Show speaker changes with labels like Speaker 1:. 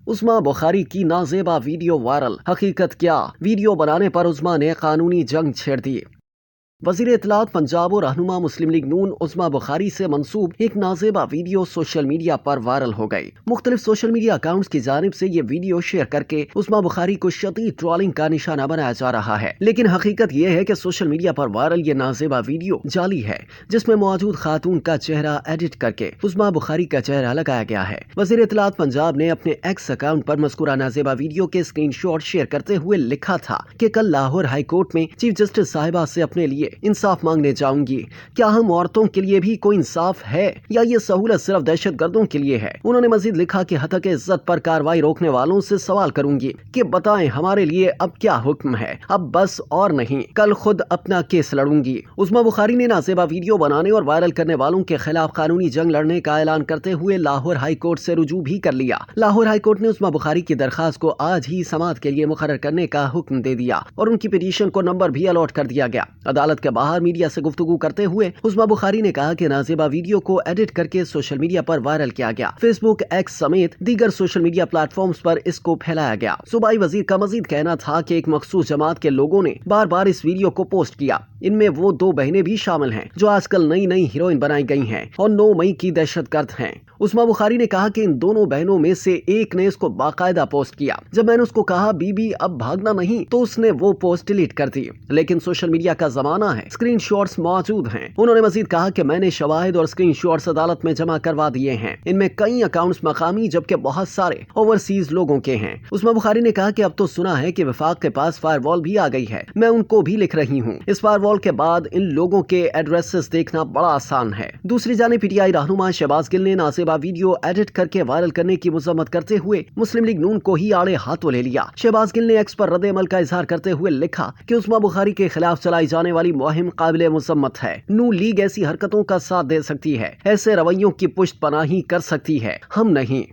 Speaker 1: عظمیٰ بخاری کی نازیبا video viral, حقیقت کیا؟ ویڈیو بنانے پر عظمیٰ نے قانونی جنگ چھیڑ دی۔ وزیر اطلاعات پنجاب و رہنما مسلم لیگ نون عظمیٰ بخاری سے منسوب ایک نازیبا ویڈیو سوشل میڈیا پر وائرل ہو گئی۔ مختلف سوشل میڈیا اکاؤنٹس کی جانب سے یہ ویڈیو شیئر کر کے عظمیٰ بخاری کو شدید ٹرولنگ کا نشانہ بنایا جا رہا ہے، لیکن حقیقت یہ ہے کہ سوشل میڈیا پر وائرل یہ نازیبا ویڈیو جعلی ہے، جس میں موجود خاتون کا چہرہ ایڈٹ کر کے عظمیٰ بخاری کا چہرہ لگایا گیا ہے۔ وزیر اطلاعات پنجاب نے اپنے ایکس اکاؤنٹ پر مذکورہ نازیبا ویڈیو کے اسکرین شاٹ شیئر کرتے ہوئے لکھا تھا کہ کل لاہور ہائی کورٹ میں چیف جسٹس صاحبہ سے اپنے لیے انصاف مانگنے جاؤں گی۔ کیا ہم عورتوں کے لیے بھی کوئی انصاف ہے یا یہ سہولت صرف دہشت گردوں کے لیے ہے؟ انہوں نے مزید لکھا کہ ہتک عزت پر کارروائی روکنے والوں سے سوال کروں گی کہ بتائیں ہمارے لیے اب کیا حکم ہے، اب بس اور نہیں، کل خود اپنا کیس لڑوں گی۔ عظمیٰ بخاری نے نازیبا ویڈیو بنانے اور وائرل کرنے والوں کے خلاف قانونی جنگ لڑنے کا اعلان کرتے ہوئے لاہور ہائی کورٹ سے رجوع بھی کر لیا۔ لاہور ہائی کورٹ نے عظمیٰ بخاری کی درخواست کو آج ہی سماعت کے لیے مقرر کرنے کا حکم دے دیا اور ان کی پٹیشن کو نمبر بھی الاٹ کر دیا گیا۔ عدالت کے باہر میڈیا سے گفتگو کرتے ہوئے عظمیٰ بخاری نے کہا کہ نازیبا ویڈیو کو ایڈٹ کر کے سوشل میڈیا پر وائرل کیا گیا، فیس بک، ایکس سمیت دیگر سوشل میڈیا پلیٹ فارمز پر اس کو پھیلایا گیا۔ صوبائی وزیر کا مزید کہنا تھا کہ ایک مخصوص جماعت کے لوگوں نے بار بار اس ویڈیو کو پوسٹ کیا، ان میں وہ 2 بہنیں بھی شامل ہیں جو آج کل نئی ہیروئن بنائی گئی ہیں اور 9 مئی کی دہشت گرد ہیں۔ عظمیٰ بخاری نے کہا کہ ان دونوں بہنوں میں سے ایک نے اس کو باقاعدہ پوسٹ کیا۔ جب میں نے اس کو کہا بی بی اب بھاگنا نہیں تو اس نے وہ پوسٹ ڈیلیٹ کر دی، لیکن سوشل میڈیا کا زمانہ ہے، اسکرین شاٹس موجود ہیں۔ انہوں نے مزید کہا کہ میں نے شواہد اور اسکرین شاٹس عدالت میں جمع کروا دیے ہیں، ان میں کئی اکاؤنٹس مقامی جبکہ بہت سارے اوورسیز لوگوں کے ہیں۔ عظمیٰ بخاری نے کہا کہ اب تو سنا ہے کہ وفاق کے پاس فائر وال بھی آ گئی ہے، میں ان کو بھی لکھ رہی ہوں۔ اس فائر وال کے بعد ان لوگوں کے ایڈریسز دیکھنا بڑا آسان ہے۔ دوسری جانب پی ٹی آئی رہنما شہباز گل نے نازیبا ویڈیو ایڈٹ کر کے وائرل کرنے کی مذمت کرتے ہوئے مسلم لیگ نون کو ہی آڑے ہاتھوں لے لیا۔ شہباز گل نے ایکس پر رد عمل کا اظہار کرتے ہوئے لکھا کہ عظمیٰ بخاری کے خلاف چلائی جانے والی مہم قابل مذمت ہے۔ نون لیگ ایسی حرکتوں کا ساتھ دے سکتی ہے، ایسے رویوں کی پشت پناہی کر سکتی ہے، ہم نہیں۔